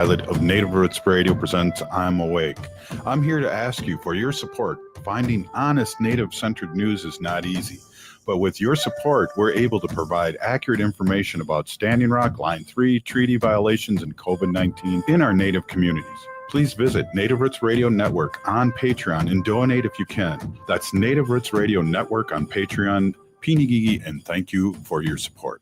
Pilot of Native Roots Radio presents I'm Awake. I'm here to ask you for your support. Finding honest Native-centered news is not easy, but with your support, we're able to provide accurate information about Standing Rock, Line 3, treaty violations, and COVID-19 in our Native communities. Please visit Native Roots Radio Network on Patreon and donate if you can. That's Native Roots Radio Network on Patreon. Pinigigi, and thank you for your support.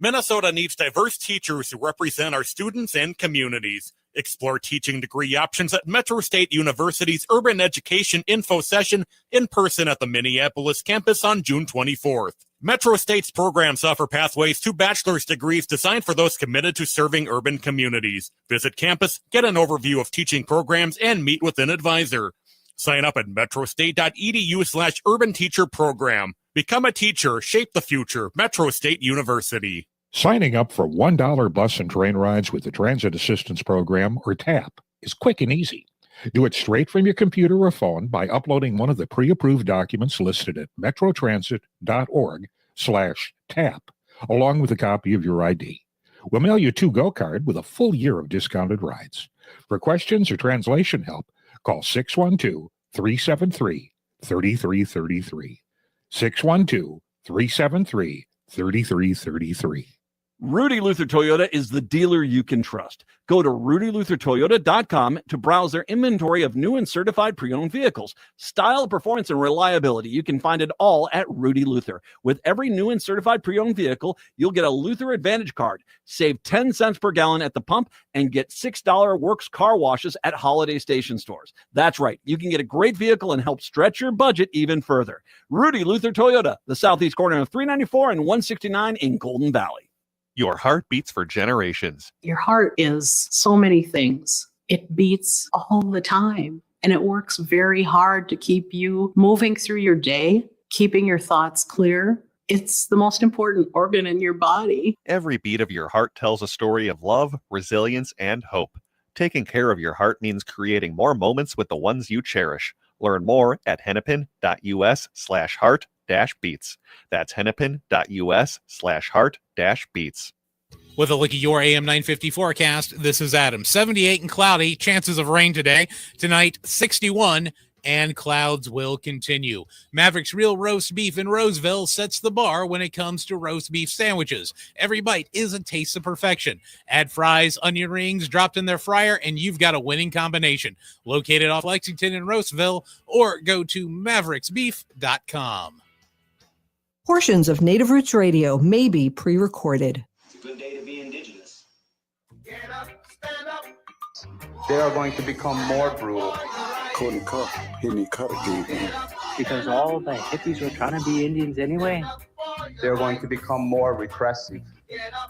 Minnesota needs diverse teachers who represent our students and communities. Explore teaching degree options at Metro State University's Urban Education Info Session in person at the Minneapolis campus on June 24th. Metro State's programs offer pathways to bachelor's degrees designed for those committed to serving urban communities. Visit campus, get an overview of teaching programs, and meet with an advisor. Sign up at metrostate.edu/urban teacher program. Become a teacher, shape the future. Metro State University. Signing up for $1 bus and train rides with the Transit Assistance Program, or TAP, is quick and easy. Do it straight from your computer or phone by uploading one of the pre-approved documents listed at metrotransit.org/TAP, along with a copy of your ID. We'll mail you a to-go card with a full year of discounted rides. For questions or translation help, call 612-373-3333. 612-373-3333. Rudy Luther Toyota is the dealer you can trust. Go to rudyluthertoyota.com to browse their inventory of new and certified pre-owned vehicles. Style, performance, and reliability, you can find it all at Rudy Luther. With every new and certified pre-owned vehicle, you'll get a Luther Advantage card, save 10 cents per gallon at the pump, and get $6 Works car washes at Holiday Station stores. That's right, you can get a great vehicle and help stretch your budget even further. Rudy Luther Toyota, the southeast corner of 394 and 169 in Golden Valley. Your heart beats for generations. Your heart is so many things. It beats all the time, and it works very hard to keep you moving through your day, keeping your thoughts clear. It's the most important organ in your body. Every beat of your heart tells a story of love, resilience, and hope. Taking care of your heart means creating more moments with the ones you cherish. Learn more at hennepin.us/heart-beats. That's hennepin.us/heart-beats. With a look at your AM 950 forecast, this is Adam. 78 and cloudy, chances of rain today. Tonight, 61, and clouds will continue. Maverick's Real Roast Beef in Roseville sets the bar when it comes to roast beef sandwiches. Every bite is a taste of perfection. Add fries, onion rings dropped in their fryer, and you've got a winning combination. Located off Lexington and Roseville, or go to mavericksbeef.com. Portions of Native Roots Radio may be pre-recorded. It's a good day to be indigenous. Get up, stand up. They are going to become more brutal. Couldn't cut, hit me cut again. Because all the hippies were trying to be Indians anyway. They're going to become more repressive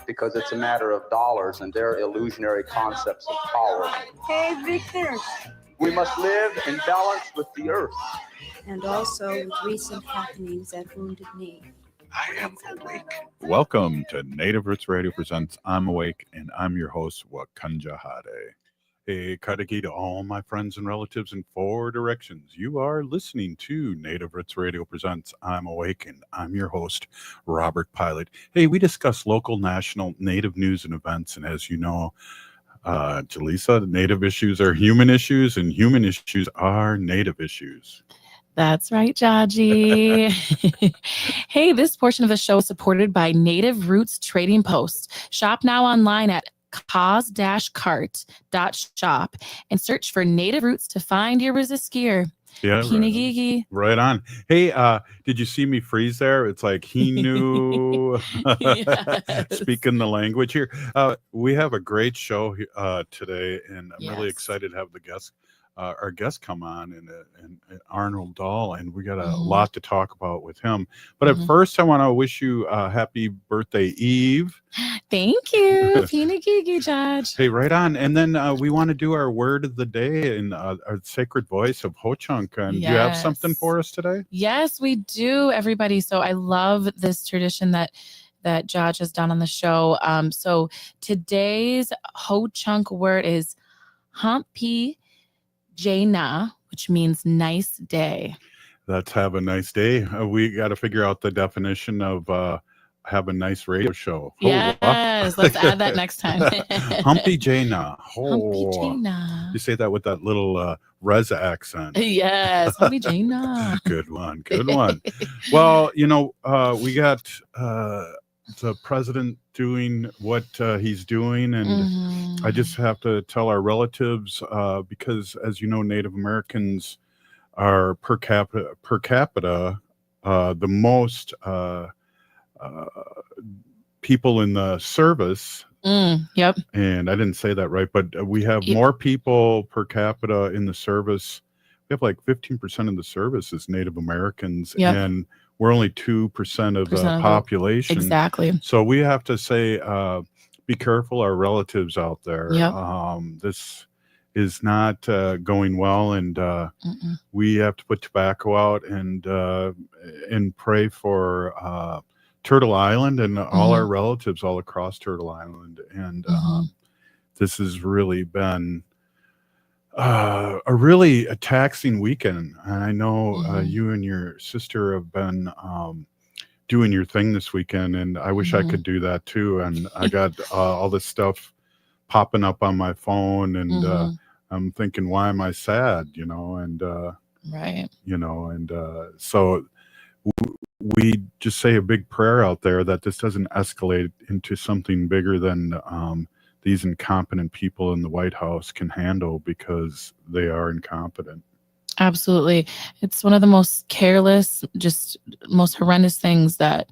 because it's a matter of dollars and their illusionary concepts of power. Hey, Victor. We must live in balance with the earth. And also with recent happenings at Wounded Knee. I am awake. Welcome to Native Roots Radio presents I'm Awake, and I'm your host, Wakanja Hade. A Kadagi to all my friends and relatives in 4 directions. You are listening to Native Roots Radio presents I'm Awake, and I'm your host, Robert Pilot. Hey, we discuss local, national, Native news and events, and as you know, Jalisa, Native issues are human issues, and human issues are Native issues. That's right, Jaji. Hey, this portion of the show is supported by Native Roots Trading Post. Shop now online at cause-cart.shop and search for Native Roots to find your resist gear. Yeah, right on. Hey, did you see me freeze there? It's like he knew. Speaking the language here. We have a great show today, and I'm really excited to have our guest come on, and Arnold Dahl, and we got a lot to talk about with him. But at first, I want to wish you a happy birthday, Eve. Thank you, Pinigigi, Judge. Hey, right on. And then we want to do our word of the day in our sacred voice of Ho-Chunk. And do you have something for us today? Yes, we do, everybody. So I love this tradition that Judge has done on the show. So today's Ho-Chunk word is Hampi Jaina, which means nice day. Let's have a nice day. We got to figure out the definition of have a nice radio show. Yes, let's add that next time. Humpy Jana. Humpy Jana. You say that with that little Reza accent. Yes, Humpy Jana. Good one. Good one. Well, we got the president doing what he's doing, and I just have to tell our relatives because, as you know, Native Americans are per capita the most people in the service. Yep. And I didn't say that right, but we have more people per capita in the service. We have like 15% of the service is Native Americans, and we're only 2% of the population. Exactly. So we have to say, be careful, our relatives out there. This is not going well, and we have to put tobacco out and pray for Turtle Island and all our relatives all across Turtle Island. And this has really been a really taxing weekend. And I know you and your sister have been doing your thing this weekend, and I wish I could do that too. And I got all this stuff popping up on my phone, and I'm thinking, why am I sad? So we just say a big prayer out there that this doesn't escalate into something bigger than these incompetent people in the White House can handle, because they are incompetent. Absolutely. It's one of the most careless, just most horrendous things that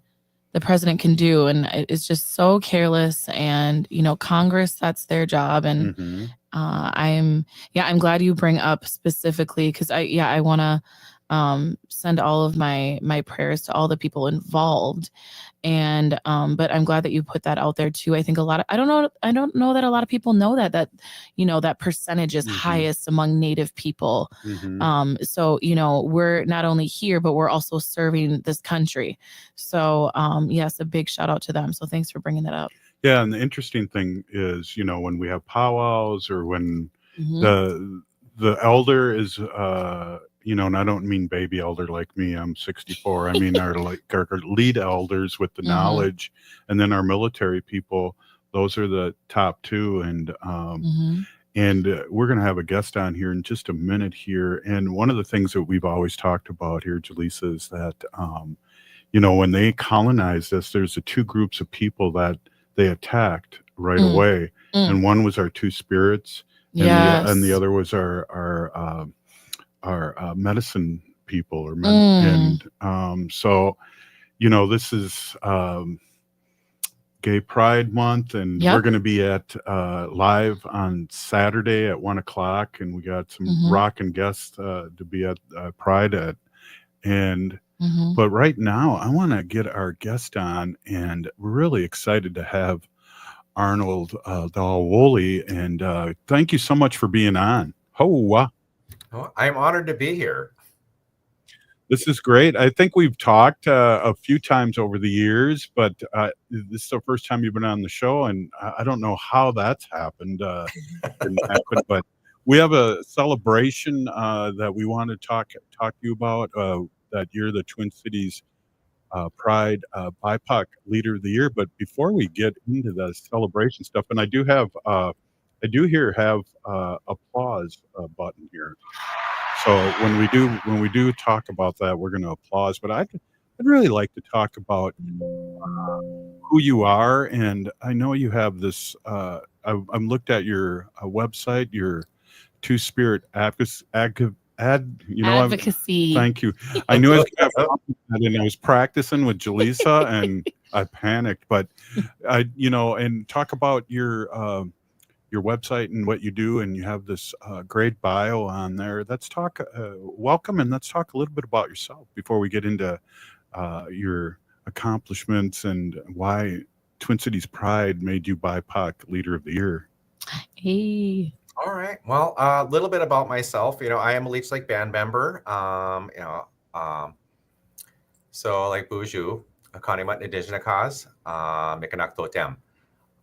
the president can do. And it's just so careless. And, Congress, that's their job. And I'm glad you bring up specifically, because I want to send all of my prayers to all the people involved. And but I'm glad that you put that out there too. I think I don't know that a lot of people know that that percentage is highest among Native people. So we're not only here, but we're also serving this country. So yes, a big shout out to them. So thanks for bringing that up. Yeah, and the interesting thing is, when we have powwows, or when the elder is and I don't mean baby elder like me, I'm 64. I mean our lead elders with the knowledge, and then our military people. Those are the top two, and we're going to have a guest on here in just a minute here. And one of the things that we've always talked about here, Jalisa, is that when they colonized us, there's the two groups of people that they attacked right away, and one was our two spirits, and the other was our medicine people, or so this is Gay Pride Month, and we're going to be at live on Saturday at 1:00, and we got some rocking guests to be at Pride at, and but right now I want to get our guest on, and we're really excited to have Arnold Dahl, and thank you so much for being on. Oh, I'm honored to be here. This is great. I think we've talked a few times over the years, but this is the first time you've been on the show, and I don't know how that's happened. But we have a celebration that we want to talk to you about. That you're the Twin Cities Pride BIPOC Leader of the Year. But before we get into the celebration stuff, and I do have applause button here. So when we do talk about that, we're going to applause. But I'd really like to talk about who you are, and I know you have this. I'm looked at your website, your Two-Spirit advocacy. Advocacy. Thank you. I knew I was going to have and I was practicing with Jalisa, and I panicked. But and talk about your website and what you do, and you have this great bio on there. Let's talk. Welcome, and let's talk a little bit about yourself before we get into your accomplishments and why Twin Cities Pride made you BIPOC Leader of the Year. Hey. All right. Well, a little bit about myself. I am a Leech Lake band member. So like Buju, Kanimat Indigenous cause, Mikanak Totem.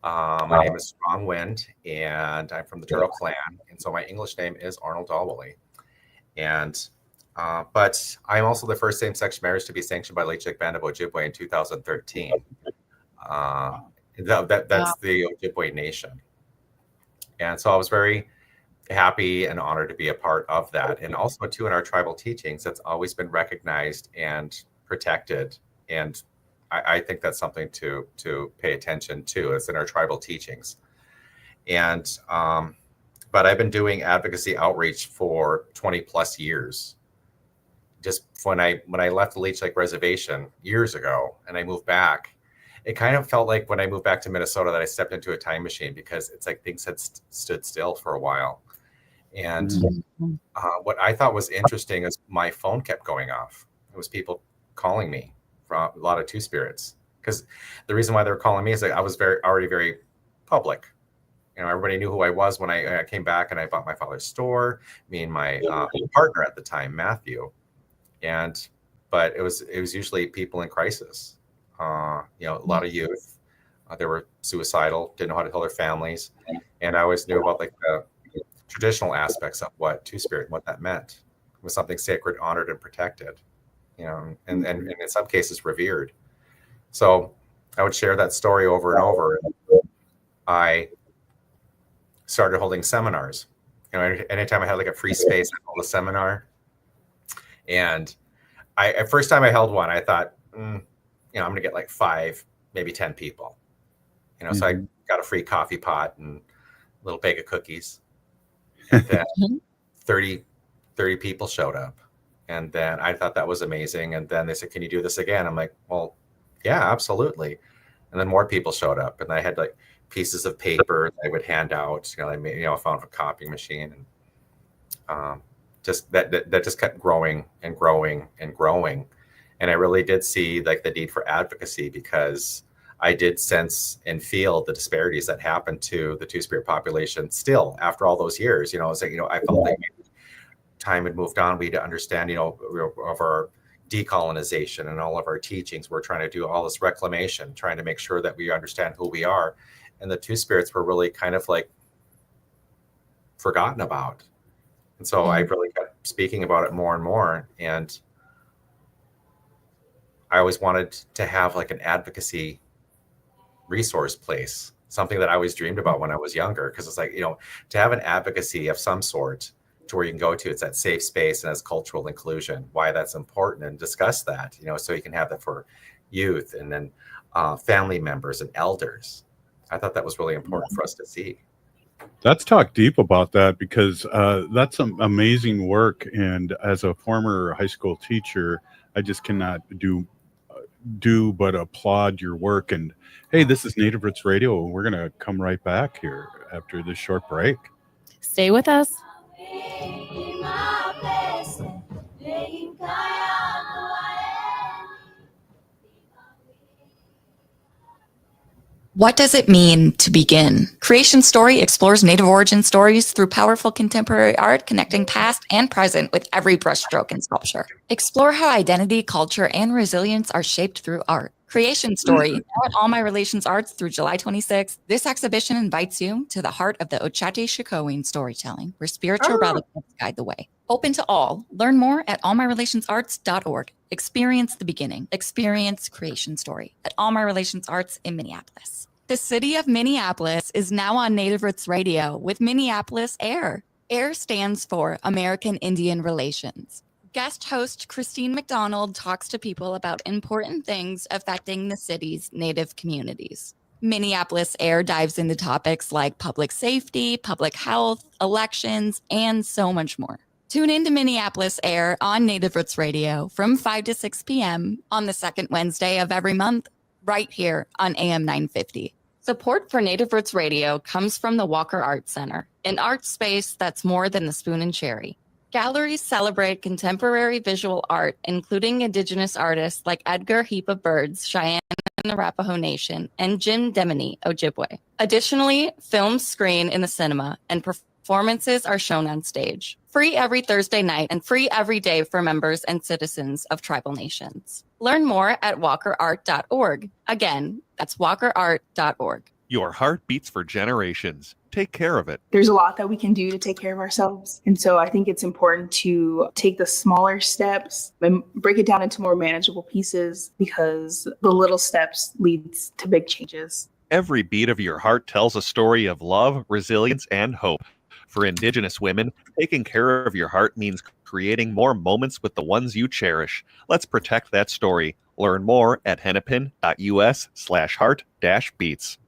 My name is Strong Wind, and I'm from the Turtle Clan. And so my English name is Arnold Dahl. And But I'm also the first same-sex marriage to be sanctioned by Lake Band of Ojibwe in 2013. That's the Ojibwe Nation. And so I was very happy and honored to be a part of that. And also, too, in our tribal teachings, that's always been recognized and protected. And I think that's something to pay attention to. It's in our tribal teachings. And but I've been doing advocacy outreach for 20 plus years. Just when I left the Leech Lake Reservation years ago and I moved back, it kind of felt like when I moved back to Minnesota that I stepped into a time machine, because it's like things had stood still for a while. And what I thought was interesting is my phone kept going off. It was people calling me from a lot of Two Spirits, because the reason why they were calling me is that I was already very public. You know, everybody knew who I was when I came back and I bought my father's store, me and my partner at the time, Matthew. But it was usually people in crisis. A lot of youth. They were suicidal, didn't know how to tell their families, and I always knew about like the traditional aspects of what Two Spirit, what that meant. It was something sacred, honored, and protected. And in some cases revered. So I would share that story over and over. I started holding seminars. Anytime I had like a free space, I held a seminar. And first time I held one, I thought, I'm going to get like 5, maybe 10 people. So I got a free coffee pot and a little bag of cookies. And then 30 people showed up. And then I thought that was amazing. And then they said, "Can you do this again?" I'm like, "Well, yeah, absolutely." And then more people showed up, and I had like pieces of paper that I would hand out. I made, I found a copying machine, and just that just kept growing and growing and growing. And I really did see like the need for advocacy, because I did sense and feel the disparities that happened to the Two-Spirit population still after all those years. It's like, I felt like time had moved on. We had to understand, of our decolonization and all of our teachings. We're trying to do all this reclamation, trying to make sure that we understand who we are. And the Two Spirits were really kind of like forgotten about. And so I really kept speaking about it more and more. And I always wanted to have like an advocacy resource place, something that I always dreamed about when I was younger. Because it's like, to have an advocacy of some sort to where you can go to, it's that safe space and as cultural inclusion, why that's important, and discuss that, so you can have that for youth and then family members and elders. I thought that was really important for us to see. Let's talk deep about that, because that's some amazing work. And as a former high school teacher, I just cannot do but applaud your work. And hey, this is Native Roots Radio, and we're going to come right back here after this short break. Stay with us. What does it mean to begin? Creation Story explores Native origin stories through powerful contemporary art, connecting past and present with every brushstroke in sculpture. Explore how identity, culture, and resilience are shaped through art. Creation Story, now at All My Relations Arts through July 26th. This exhibition invites you to the heart of the Ochate-Shikowin storytelling, where spiritual relatives guide the way. Open to all. Learn more at allmyrelationsarts.org. Experience the beginning. Experience Creation Story at All My Relations Arts in Minneapolis. The city of Minneapolis is now on Native Roots Radio with Minneapolis AIR. AIR stands for American Indian Relations. Guest host Christine McDonald talks to people about important things affecting the city's Native communities. Minneapolis AIR dives into topics like public safety, public health, elections, and so much more. Tune in to Minneapolis AIR on Native Roots Radio from 5 to 6 p.m. on the second Wednesday of every month, right here on AM 950. Support for Native Roots Radio comes from the Walker Art Center, an art space that's more than the spoon and cherry. Galleries celebrate contemporary visual art, including Indigenous artists like Edgar Heap of Birds, Cheyenne and Arapaho Nation, and Jim Demini, Ojibwe. Additionally, films screen in the cinema and performances are shown on stage. Free every Thursday night and free every day for members and citizens of tribal nations. Learn more at walkerart.org. Again, that's walkerart.org. Your heart beats for generations. Take care of it. There's a lot that we can do to take care of ourselves. And so I think it's important to take the smaller steps and break it down into more manageable pieces, because the little steps leads to big changes. Every beat of your heart tells a story of love, resilience, and hope. For Indigenous women, taking care of your heart means creating more moments with the ones you cherish. Let's protect that story. Learn more at hennepin.us/heart-beats.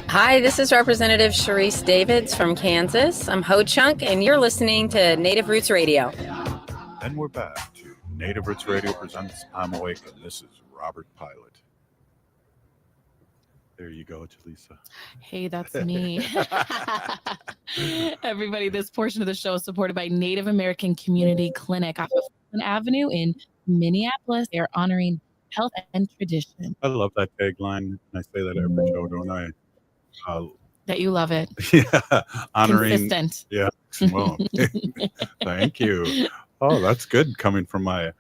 Hi, this is Representative Sharice Davids from Kansas. I'm Ho Chunk, and you're listening to Native Roots Radio. And we're back to Native Roots Radio presents I'm Awake, and this is Robert Pilot. There you go, Jalisa. Hey, that's me. Everybody, this portion of the show is supported by Native American Community Clinic off of Fulton Avenue in Minneapolis. They're honoring health and tradition. I love that tagline. I say that every show, don't I? That you love it. Yeah, honoring. Consistent. Yeah, well, thank you. Oh, that's good coming from my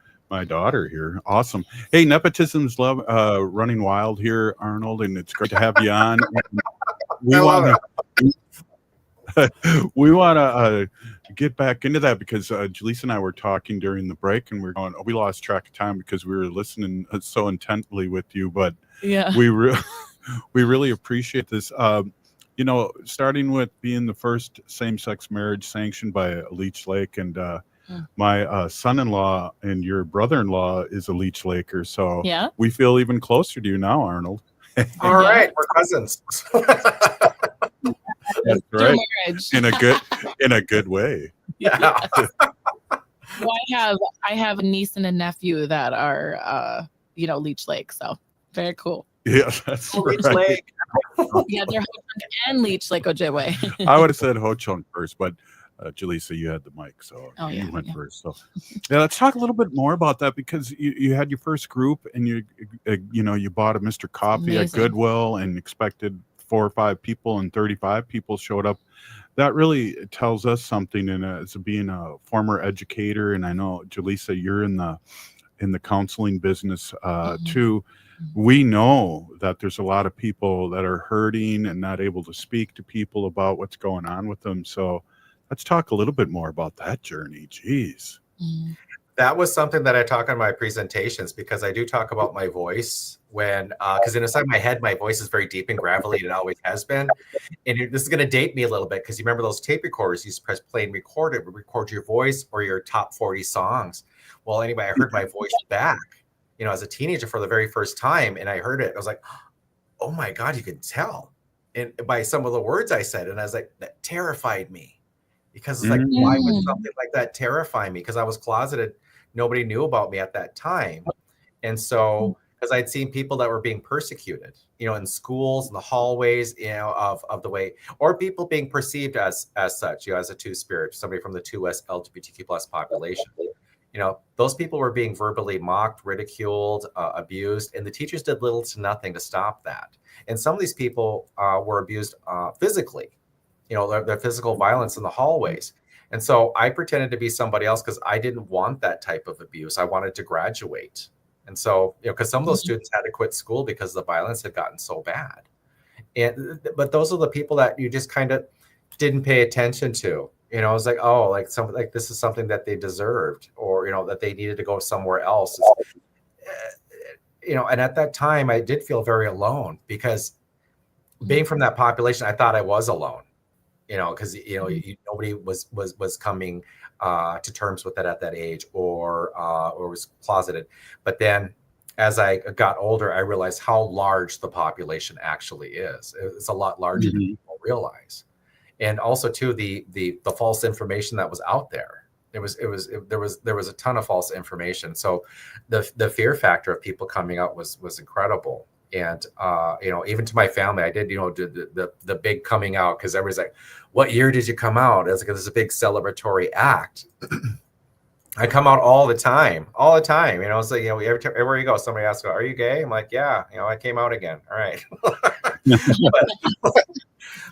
daughter here. Awesome. Hey, nepotism's running wild here, Arnold, and it's great to have you on. We want to get back into that because Jalisa and I were talking during the break, and we lost track of time because we were listening so intently with you. But yeah, we really appreciate this. Starting with being the first same-sex marriage sanctioned by Leech Lake, and my son-in-law and your brother-in-law is a Leech Laker, so yeah, we feel even closer to you now, Arnold. All right, we're cousins. That's right. In a good way. Yeah. Well, I have a niece and a nephew that are Leech Lake, so very cool. Yeah, that's Leech right. Lake. Yeah, they're Ho-Chunk and Leech Lake Ojibwe. I would have said Ho-Chunk first, but Jalisa, you had the mic, so you went first. So yeah, let's talk a little bit more about that, because you had your first group, and you bought a Mr. Coffee at Goodwill and expected 4 or 5 people, and 35 people showed up. That really tells us something. And as being a former educator, and I know, Jalisa, you're in the counseling business too. We know that there's a lot of people that are hurting and not able to speak to people about what's going on with them. So let's talk a little bit more about that journey. Jeez. That was something that I talk on my presentations, because I do talk about my voice when, because inside my head, my voice is very deep and gravelly, and it always has been. And this is going to date me a little bit, because you remember those tape recorders, you just press play and record it, record your voice or your top 40 songs. Well, anyway, I heard my voice back, as a teenager for the very first time, and I heard it. I was like, oh my God, you can tell. And by some of the words I said, and I was like, that terrified me, because it's like, why would something like that terrify me? Because I was closeted. Nobody knew about me at that time. And so, because I'd seen people that were being persecuted, in schools, in the hallways, of the way, or people being perceived as such, as a two-spirit, somebody from the 2S LGBTQ plus population. Those people were being verbally mocked, ridiculed, abused, and the teachers did little to nothing to stop that. And some of these people were abused physically, their physical violence in the hallways. And so I pretended to be somebody else, because I didn't want that type of abuse. I wanted to graduate. And so, because some of those students had to quit school because the violence had gotten so bad. But those are the people that you just kind of didn't pay attention to. It was like, oh, like this is something that they deserved, or, that they needed to go somewhere else. And at that time I did feel very alone, because being from that population, I thought I was alone, because, nobody was coming to terms with it at that age, or was closeted. But then as I got older, I realized how large the population actually is. It's a lot larger than people realize. And also too, the false information that was out there. There was a ton of false information. So the fear factor of people coming out was incredible. And even to my family, I did the big coming out, because everybody's like, "What year did you come out?" It's like, this is a big celebratory act. I come out all the time. It's like, everywhere you go, somebody asks, "Are you gay?" I'm like, "Yeah, I came out again." All right.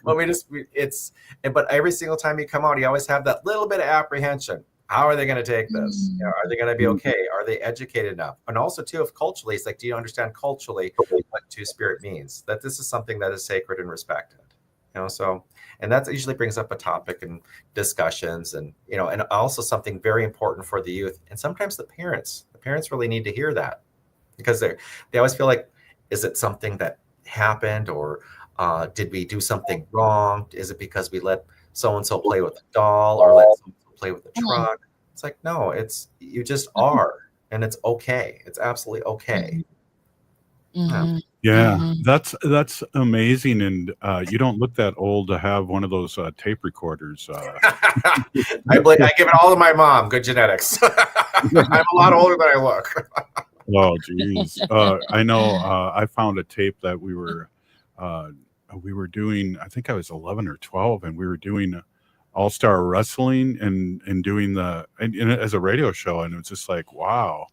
But every single time you come out, you always have that little bit of apprehension. How are they going to take this? You know, are they going to be okay? Are they educated enough? And also, too, if culturally, it's like, do you understand culturally what two-spirit means? That this is something that is sacred and respected. You know, so, and that usually brings up a topic and discussions, and you know, and also something very important for the youth and sometimes the parents. The parents really need to hear that, because they always feel like, is it something that happened, or did we do something wrong? Is it because we let so and so play with the doll, or let so play with the truck? It's like, no, it's, you just are, and it's okay. It's absolutely okay. Yeah, that's amazing. And you don't look that old to have one of those tape recorders. I give it all to my mom. Good genetics. I'm a lot older than I look. Oh, geez. I know. I found a tape that we were doing. I think I was 11 or 12, and we were doing all-star wrestling and doing and as a radio show, and it was just like, wow.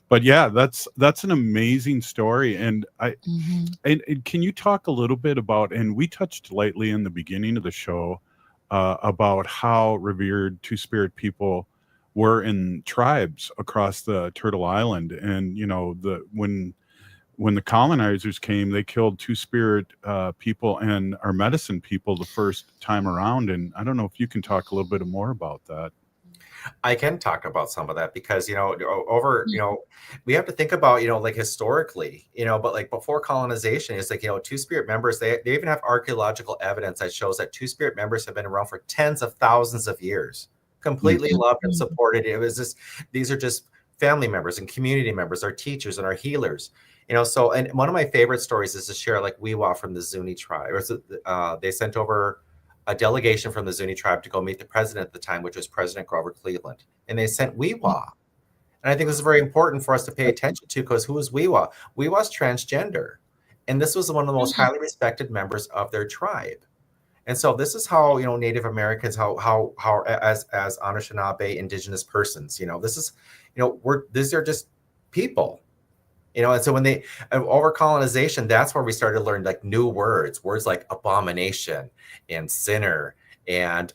But yeah, that's an amazing story. And and can you talk a little bit about, and we touched lightly in the beginning of the show about how revered Two-Spirit people were in tribes across the Turtle Island. And you know, when the colonizers came, they killed Two-Spirit people and our medicine people the first time around. And I don't know if you can talk a little bit more about that. I can talk about some of that, because, you know, you know, we have to think about, you know, like historically, you know, but like before colonization, it's like, you know, Two-Spirit members, they even have archaeological evidence that shows that Two-Spirit members have been around for tens of thousands of years, completely loved and supported. It was just, these are just family members and community members, our teachers and our healers, you know. So, and one of my favorite stories is to share like Weewa from the Zuni tribe, or they sent over a delegation from the Zuni tribe to go meet the president at the time, which was President Grover Cleveland. And they sent Weewa. And I think this is very important for us to pay attention to, because who is Weewa? Weewa's transgender. And this was one of the most highly respected members of their tribe. And so this is how, you know, Native Americans, how as Anishinaabe indigenous persons, you know, this is, you know, these are just people. You know, and so when they over colonization, that's where we started to learn like new words like abomination and sinner, and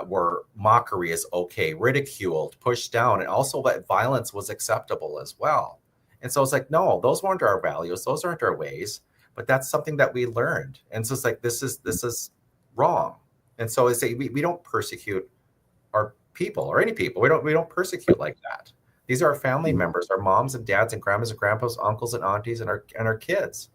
where mockery is okay, ridiculed, pushed down, and also that violence was acceptable as well. And so it's like, no, those weren't our values, those aren't our ways, but that's something that we learned. And so it's like, this is wrong. And so it's we don't persecute our people or any people. We don't persecute like that. These are our family members, our moms and dads and grandmas and grandpas, uncles and aunties, and our kids.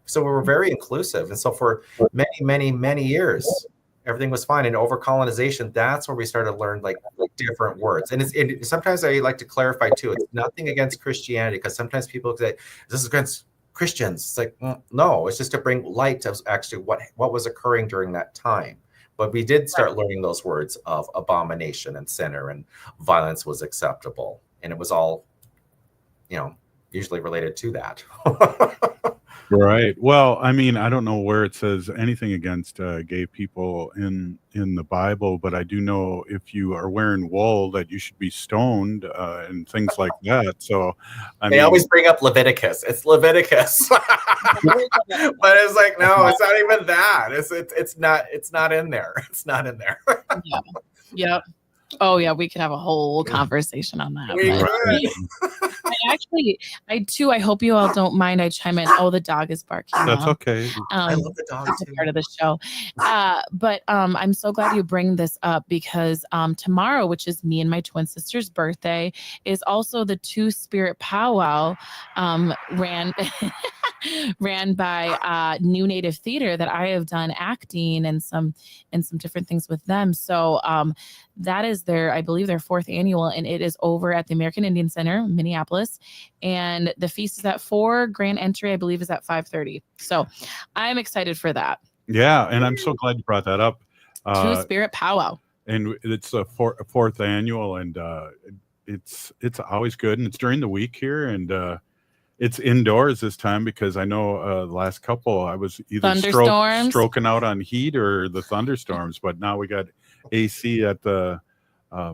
So we were very inclusive. And so for many years, everything was fine. And over colonization, that's where we started to learn like different words. And sometimes I like to clarify too, it's nothing against Christianity, because sometimes people say this is against Christians. It's like, no, it's just to bring light to actually what was occurring during that time. But we did start learning those words of abomination and sinner, and violence was acceptable. And it was all, you know, usually related to that. Right. Well, I mean, I don't know where it says anything against gay people in the Bible, but I do know if you are wearing wool that you should be stoned and things like that. So they always bring up Leviticus. It's Leviticus, but it's like, no, it's not even that. It's not in there. It's not in there. Yeah. Yep. Oh yeah, we could have a whole conversation on that. I hope you all don't mind I chime in. Oh, the dog is barking. That's okay. I love the dog too. Part of the show. But I'm so glad you bring this up, because tomorrow, which is me and my twin sister's birthday, is also the Two-Spirit powwow ran by New Native Theater that I have done acting and some different things with them. So that is I believe their 4th annual, and it is over at the American Indian Center, Minneapolis. And the feast is at 4. Grand entry, I believe, is at 5:30. So I'm excited for that. Yeah, and I'm so glad you brought that up. Two-Spirit powwow. And it's a 4th annual, and it's always good, and it's during the week here, and it's indoors this time, because I know the last couple I was either stroking out on heat or the thunderstorms, but now we got AC at the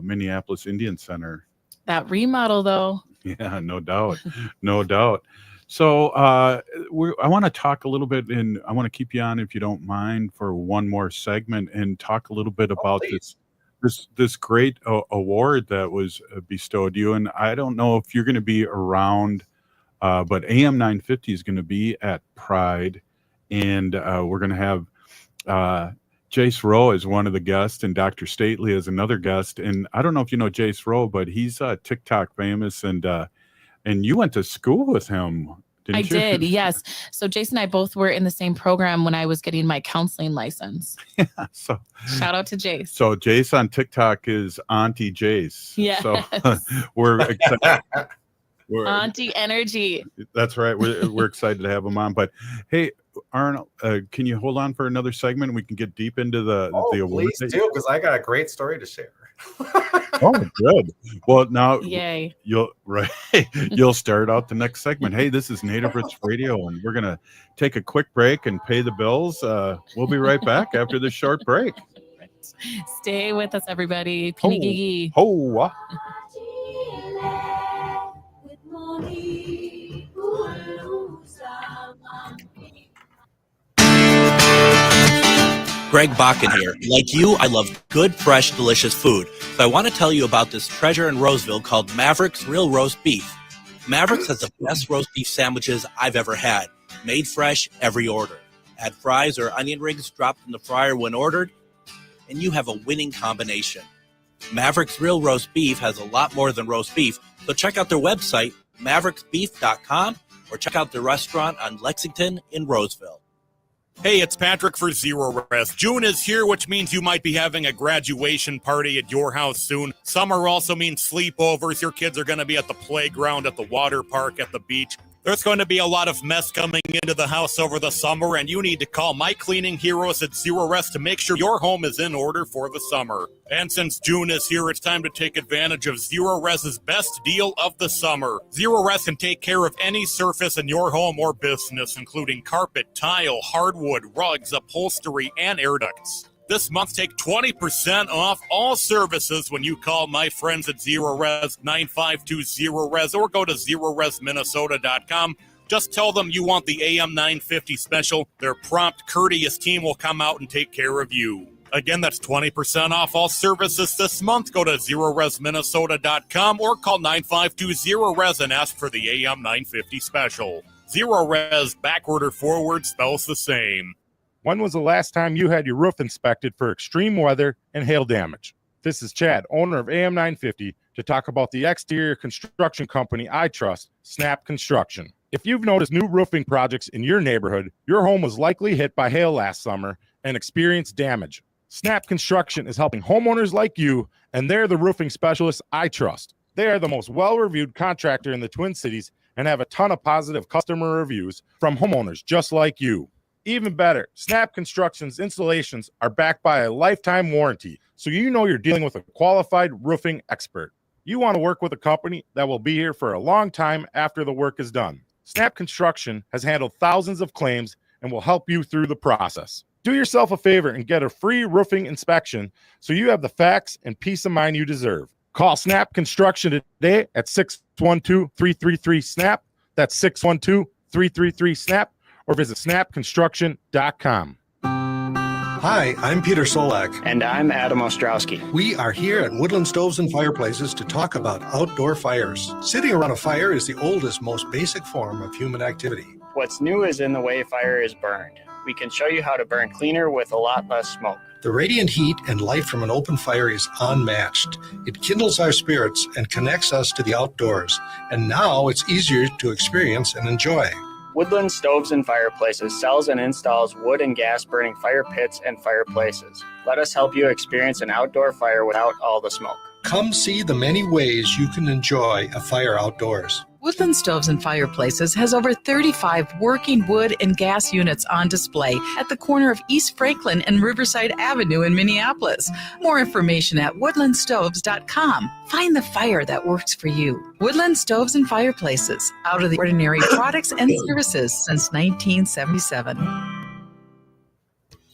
Minneapolis Indian Center. That remodel, though. Yeah, no doubt. No doubt. So I want to talk a little bit, and I want to keep you on, if you don't mind, for one more segment and talk a little bit about this great award that was bestowed you. And I don't know if you're going to be around, but AM 950 is going to be at Pride, and we're going to have Jace Rowe as one of the guests, and Dr. Stately as another guest. And I don't know if you know Jace Rowe, but he's TikTok famous, and you went to school with him. I did, yes. So Jason and I both were in the same program when I was getting my counseling license. Yeah, so shout out to Jace. So Jace on TikTok is Auntie Jace. Yes. So we're excited. Auntie energy. That's right. We're excited to have him on. But hey, Arnold, can you hold on for another segment? We can get deep into the award. Please do, because I got a great story to share. Oh, good. Well, now yay. You'll start out the next segment. Hey, this is Native Roots Radio, and we're gonna take a quick break and pay the bills. We'll be right back after this short break. Stay with us, everybody. Pinigigi. Ho. Greg Bakken here. Like you, I love good, fresh, delicious food. So I want to tell you about this treasure in Roseville called Maverick's Real Roast Beef. Maverick's has the best roast beef sandwiches I've ever had. Made fresh every order. Add fries or onion rings dropped in the fryer when ordered, and you have a winning combination. Maverick's Real Roast Beef has a lot more than roast beef, so check out their website, mavericksbeef.com, or check out their restaurant on Lexington in Roseville. Hey, it's Patrick for Zero Res. June is here, which means you might be having a graduation party at your house soon. Summer also means sleepovers. Your kids are going to be at the playground, at the water park, at the beach. There's going to be a lot of mess coming into the house over the summer, and you need to call my cleaning heroes at Zero Res to make sure your home is in order for the summer. And since June is here, it's time to take advantage of Zero Res's best deal of the summer. Zero Res can take care of any surface in your home or business, including carpet, tile, hardwood, rugs, upholstery, and air ducts. This month, take 20% off all services when you call my friends at Zero Res 9520 Res or go to ZeroResMinnesota.com. Just tell them you want the AM 950 special. Their prompt, courteous team will come out and take care of you. Again, that's 20% off all services this month. Go to ZeroResMinnesota.com or call 9520 Res and ask for the AM 950 special. Zero Res, backward or forward, spells the same. When was the last time you had your roof inspected for extreme weather and hail damage? This is Chad, owner of AM 950, to talk about the exterior construction company I trust, Snap Construction. If you've noticed new roofing projects in your neighborhood, your home was likely hit by hail last summer and experienced damage. Snap Construction is helping homeowners like you, and they're the roofing specialists I trust. They are the most well-reviewed contractor in the Twin Cities and have a ton of positive customer reviews from homeowners just like you. Even better, Snap Construction's installations are backed by a lifetime warranty, so you know you're dealing with a qualified roofing expert. You want to work with a company that will be here for a long time after the work is done. Snap Construction has handled thousands of claims and will help you through the process. Do yourself a favor and get a free roofing inspection so you have the facts and peace of mind you deserve. Call Snap Construction today at 612-333-SNAP. That's 612-333-SNAP. Or visit snapconstruction.com. Hi, I'm Peter Solak. And I'm Adam Ostrowski. We are here at Woodland Stoves and Fireplaces to talk about outdoor fires. Sitting around a fire is the oldest, most basic form of human activity. What's new is in the way fire is burned. We can show you how to burn cleaner with a lot less smoke. The radiant heat and light from an open fire is unmatched. It kindles our spirits and connects us to the outdoors. And now it's easier to experience and enjoy. Woodland Stoves and Fireplaces sells and installs wood and gas burning fire pits and fireplaces. Let us help you experience an outdoor fire without all the smoke. Come see the many ways you can enjoy a fire outdoors. Woodland Stoves and Fireplaces has over 35 working wood and gas units on display at the corner of East Franklin and Riverside Avenue in Minneapolis. More information at woodlandstoves.com. Find the fire that works for you. Woodland Stoves and Fireplaces, out of the ordinary products and services since 1977.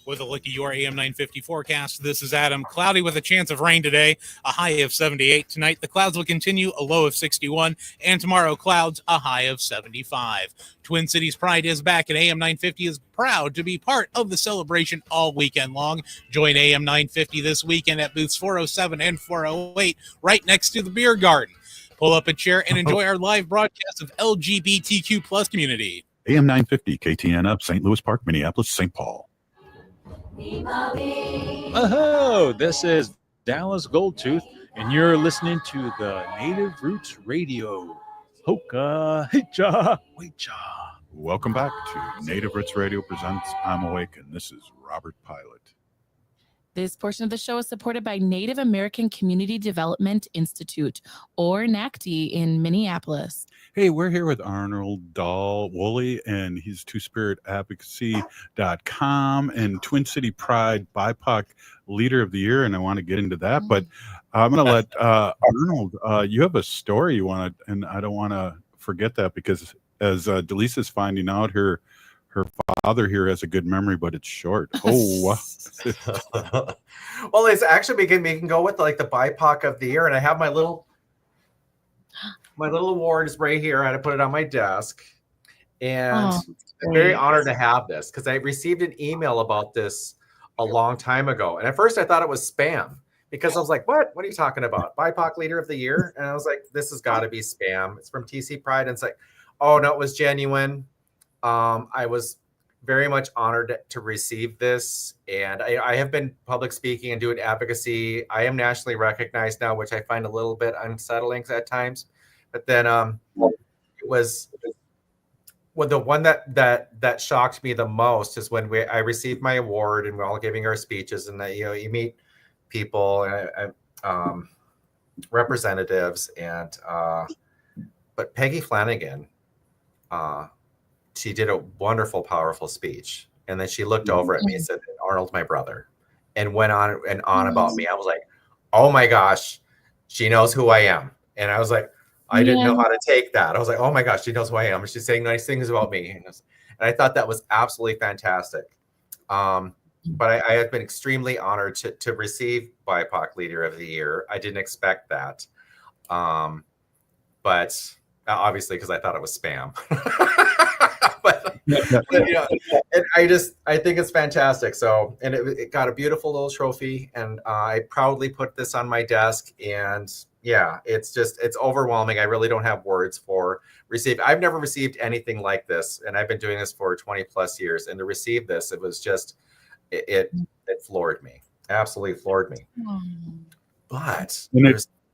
With a look at your AM 950 forecast, this is Adam. Cloudy with a chance of rain today, a high of 78. Tonight, the clouds will continue, a low of 61. And tomorrow, clouds, a high of 75. Twin Cities Pride is back, and AM 950 is proud to be part of the celebration all weekend long. Join AM 950 this weekend at booths 407 and 408, right next to the beer garden. Pull up a chair and enjoy our live broadcast of LGBTQ plus community. AM 950, KTN up, St. Louis Park, Minneapolis, St. Paul. Oh, this is Dallas Goldtooth, and you're listening to the Native Roots Radio. Hoka, hicha, wecha. Welcome back to Native Roots Radio presents I'm Awake, and this is Robert Pilot. This portion of the show is supported by Native American Community Development Institute, or NACD, in Minneapolis. Hey, we're here with Arnold Dahl, Wooly, and he's two-spiritadvocacy.com and Twin City Pride BIPOC Leader of the Year, and I want to get into that. But I'm going to let Arnold, you have a story you want to, and I don't want to forget that because as Jalisa's finding out, her father here has a good memory, but it's short. Oh, well, it's actually we can go with like the BIPOC of the year, and I have my little award is right here. I had to put it on my desk, and I'm very honored to have this because I received an email about this a long time ago, and at first I thought it was spam because I was like, "What? What are you talking about? BIPOC Leader of the Year?" And I was like, "This has got to be spam." It's from TC Pride, and it's like, "Oh no, it was genuine." I was very much honored to receive this, and I have been public speaking and doing advocacy. I am nationally recognized now, which I find a little bit unsettling at times. But then it was the one that shocked me the most is when I received my award and we're all giving our speeches, and you meet people and representatives, and but Peggy Flanagan. She did a wonderful, powerful speech. And then she looked over at me and said, "Arnold's my brother," and went on and on about me. I was like, oh my gosh, she knows who I am. And I was like, I didn't know how to take that. I was like, oh my gosh, she knows who I am. She's saying nice things about me. And I thought that was absolutely fantastic. But I have been extremely honored to receive BIPOC Leader of the Year. I didn't expect that. But obviously, because I thought it was spam. but and I think it's fantastic. So, and it got a beautiful little trophy, and I proudly put this on my desk. And yeah, it's overwhelming. I really don't have words for receive. I've never received anything like this, and I've been doing this for 20 plus years. And to receive this, it was just it floored me, absolutely floored me. But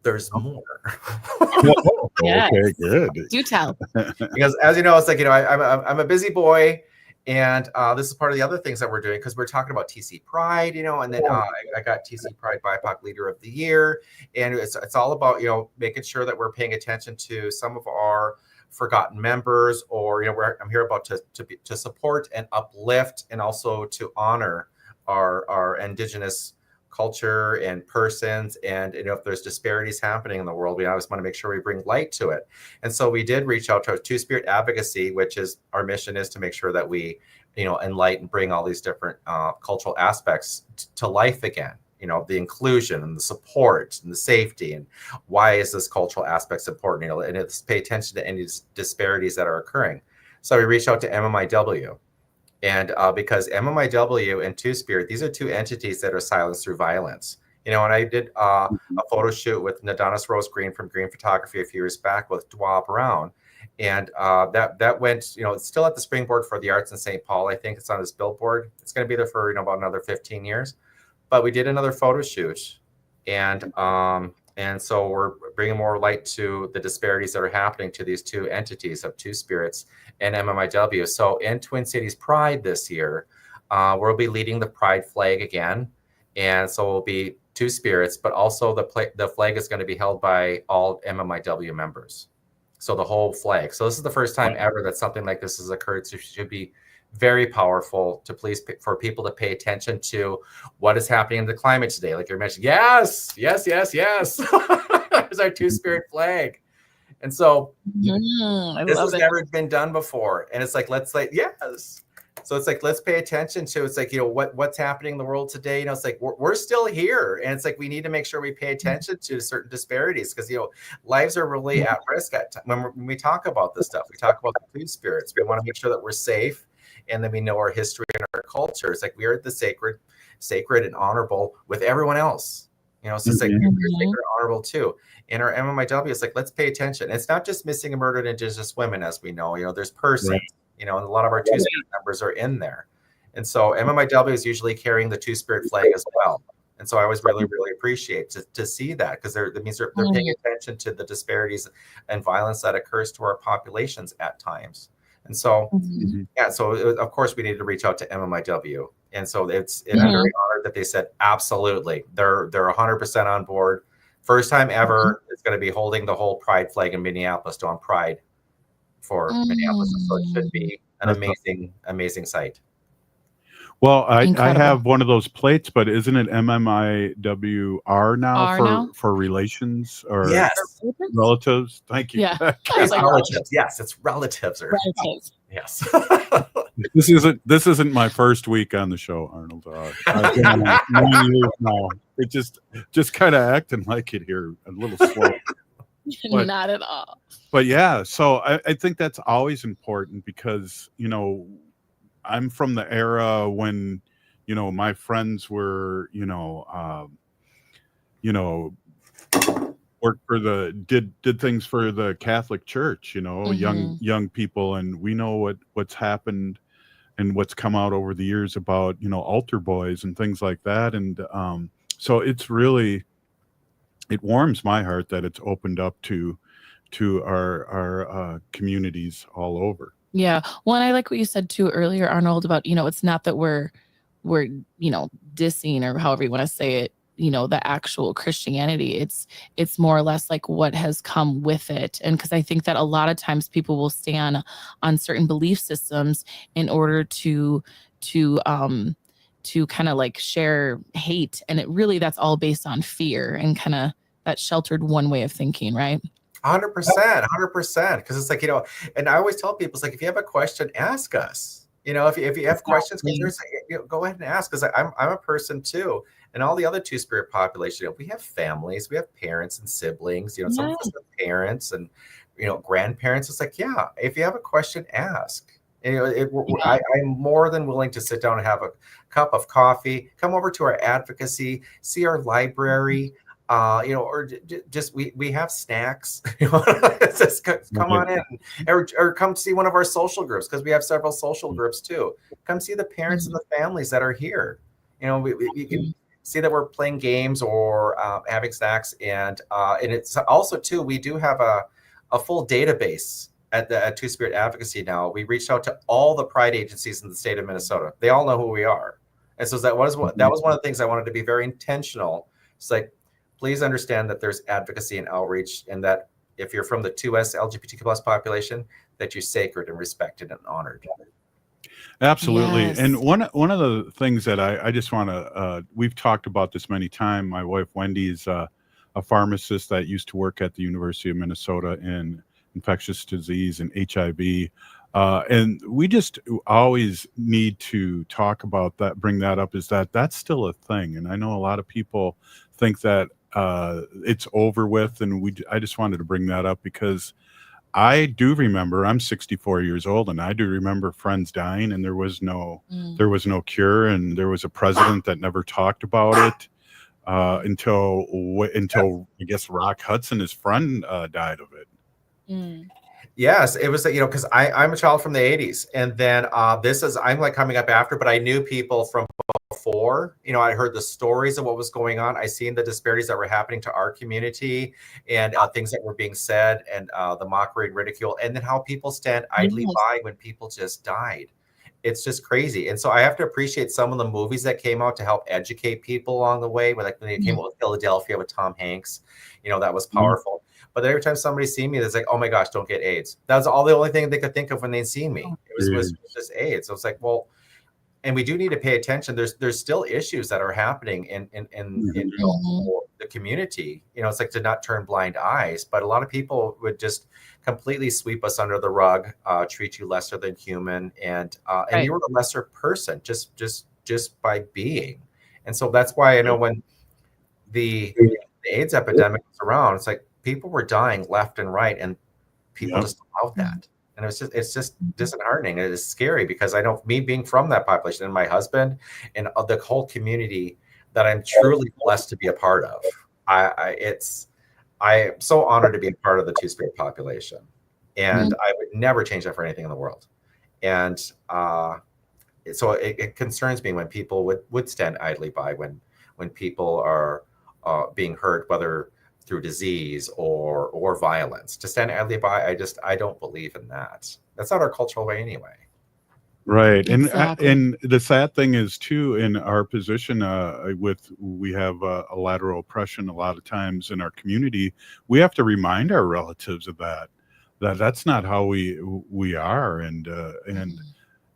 there's more. Yes. Okay, good. Do tell. Because as you know, it's like, I'm a busy boy, and this is part of the other things that we're doing because we're talking about TC Pride, and then I got TC Pride BIPOC Leader of the Year, and it's all about making sure that we're paying attention to some of our forgotten members, or I'm here about to support and uplift, and also to honor our Indigenous culture and persons, and if there's disparities happening in the world, we always want to make sure we bring light to it. And so we did reach out to Two-Spirit Advocacy, which is our mission, is to make sure that we enlighten, bring all these different cultural aspects to life again, the inclusion and the support and the safety, and why is this cultural aspects important, and it's pay attention to any disparities that are occurring. So we reached out to MMIW. And because MMIW and Two-Spirit, these are two entities that are silenced through violence. And I did a photo shoot with Nadonis Rose Green from Green Photography a few years back with Dwa Brown. And that went, it's still at the Springboard for the Arts in St. Paul. I think it's on this billboard. It's going to be there for, about another 15 years. But we did another photo shoot. And so we're bringing more light to the disparities that are happening to these two entities of Two Spirits and MMIW. So in Twin Cities Pride this year, we'll be leading the Pride flag again. And so we'll be Two Spirits, but also the flag is going to be held by all MMIW members. So the whole flag. So this is the first time ever that something like this has occurred. So it should be very powerful for people to pay attention to what is happening in the climate today. Like you mentioned, yes. There's our Two-Spirit flag. And so this has never been done before. And it's like, yes. So it's like, let's pay attention to, it's like, what's happening in the world today. It's like, we're still here. And it's like, we need to make sure we pay attention to certain disparities because, lives are really at risk when we talk about this stuff. We talk about the food spirits. We want to make sure that we're safe and that we know our history and our culture. It's like, we are the sacred and honorable with everyone else. So it's like, we're sacred and honorable too. In our MMIW, it's like, let's pay attention. It's not just missing and murdered Indigenous women, as we know, there's persons. Right. And a lot of our Two-Spirit members are in there. And so MMIW is usually carrying the Two-Spirit flag as well. And so I always really, really appreciate to see that because that means they're paying attention to the disparities and violence that occurs to our populations at times. And so, so of course we need to reach out to MMIW. And so I'm very honored that they said, absolutely, they're 100% on board. First time ever, it's going to be holding the whole pride flag in Minneapolis on Pride for Minneapolis. So it should be an amazing sight. Well, I have one of those plates, but isn't it MMIWR now for relations or relatives? Thank you. Yeah. It's relatives. Yes, it's relatives. Relatives. Yes. This isn't my first week on the show, Arnold. I've been on 9 years now. It just kind of acting like it here a little slow. But, not at all. But yeah, so I think that's always important because, I'm from the era when, my friends were, worked for did things for the Catholic Church, young people. And we know what's happened and what's come out over the years about, altar boys and things like that. And so it's really, it warms my heart that it's opened up to our communities all over. Yeah. Well, and I like what you said too earlier, Arnold, about, it's not that we're dissing or however you want to say it, the actual Christianity. It's more or less like what has come with it. And because I think that a lot of times people will stand on certain belief systems in order to kind of like share hate. And that's all based on fear and kind of that sheltered one way of thinking, right? 100%. Because it's like, and I always tell people, it's like, if you have a question, ask us. If you have questions, go ahead and ask. Because I'm a person too. And all the other Two-Spirit population, we have families, we have parents and siblings, some of us have parents and, grandparents. It's like, if you have a question, ask. I'm more than willing to sit down and have a cup of coffee, come over to our advocacy, see our library, or just we have snacks. Just come on in, or come see one of our social groups because we have several social groups too. Come see the parents and the families that are here. We can see that we're playing games or having snacks, and it's also too we do have a full database at Two-Spirit Advocacy now. We reached out to all the pride agencies in the state of Minnesota. They all know who we are, and so that was one of the things I wanted to be very intentional. It's like, please understand that there's advocacy and outreach, and that if you're from the 2S LGBTQ plus population, that you're sacred and respected and honored. Absolutely. Yes. And one of the things that I just want to, we've talked about this many times. My wife, Wendy, is a pharmacist that used to work at the University of Minnesota in infectious disease and HIV. And we just always need to talk about that, bring that up, is that's still a thing. And I know a lot of people think that it's over with. And I just wanted to bring that up because I do remember, I'm 64 years old, and I do remember friends dying, and there was no cure, and there was a president that never talked about it until I guess Rock Hudson, his friend, died of it. Yes, it was, because I'm a child from the 80s, and then I'm like coming up after, but I knew people from before. I heard the stories of what was going on. I seen the disparities that were happening to our community, and things that were being said, and the mockery and ridicule, and then how people stand idly by when people just died. It's just crazy. And so I have to appreciate some of the movies that came out to help educate people along the way. Like when they came out with Philadelphia with Tom Hanks, that was powerful. But every time somebody see me, it's like, oh my gosh, don't get AIDS. That was the only thing they could think of when they see me. It was just AIDS. So it's like, well, and we do need to pay attention. There's still issues that are happening in the community. It's like to not turn blind eyes, but a lot of people would just completely sweep us under the rug, treat you lesser than human, and you were a lesser person just by being. And so that's why I know when the AIDS epidemic was around, it's like people were dying left and right, and people just allowed that. And it's just disheartening. It is scary because I know me being from that population and my husband and the whole community that I'm truly blessed to be a part of. I am so honored to be a part of the Two-Spirit population, and I would never change that for anything in the world. And so it concerns me when people would stand idly by when people are being hurt, whether through disease or violence. To stand idly by, I don't believe in that. That's not our cultural way anyway. Right. Exactly. And the sad thing is too, in our position, we have a lateral oppression a lot of times in our community. We have to remind our relatives of that's not how we are.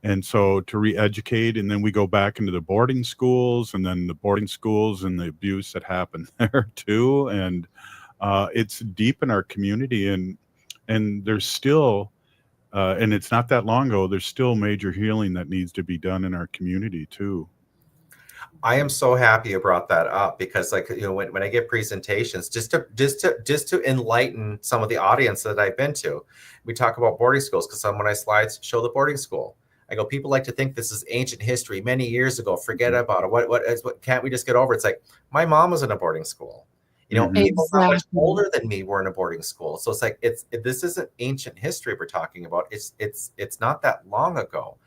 And so to re-educate, and then we go back into the boarding schools, and then the boarding schools and the abuse that happened there too. And it's deep in our community, and there's still, and it's not that long ago, there's still major healing that needs to be done in our community too. I am so happy you brought that up because, like, when I give presentations, just to enlighten some of the audience that I've been to, we talk about boarding schools because some of my slides show the boarding school. I go, people like to think this is ancient history, many years ago. Forget about it. What can't we just get over? It's like my mom was in a boarding school. People not much older than me were in a boarding school. So it's like this isn't ancient history we're talking about. It's not that long ago.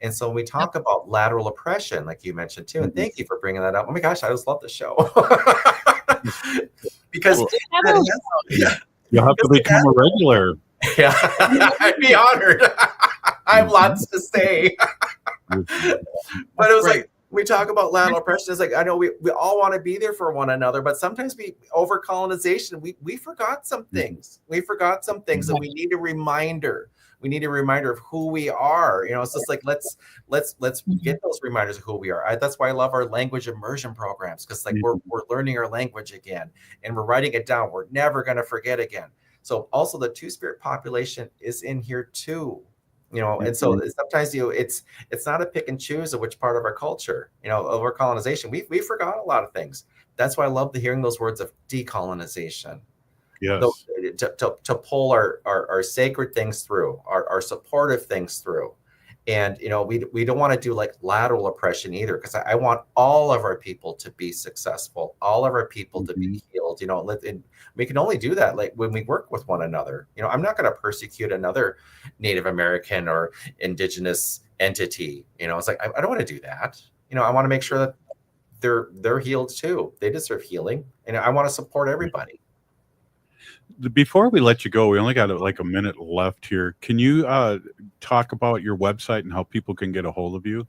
And so when we talk about lateral oppression, like you mentioned too, and thank you for bringing that up. Oh my gosh, I just love the show. Because you'll have to become a regular. Yeah, I'd be honored. I have lots to say. But it was like, we talk about lateral oppression. It's like, I know we all want to be there for one another, but sometimes over colonization, we forgot some things. We forgot some things, and we need a reminder. We need a reminder of who we are. It's just like, let's get those reminders of who we are. That's why I love our language immersion programs, because like we're learning our language again, and we're writing it down. We're never going to forget again. So also the Two-Spirit population is in here too. And so sometimes it's not a pick and choose of which part of our culture, over colonization. We forgot a lot of things. That's why I love hearing those words of decolonization. Yes. To pull our sacred things through, our supportive things through. And, we don't want to do like lateral oppression either, because I want all of our people to be successful, all of our people to be healed, and we can only do that like when we work with one another. I'm not going to persecute another Native American or indigenous entity. It's like, I don't want to do that. I want to make sure that they're healed too. They deserve healing. And I want to support everybody. Before we let you go, we only got like a minute left here. Can you talk about your website and how people can get a hold of you?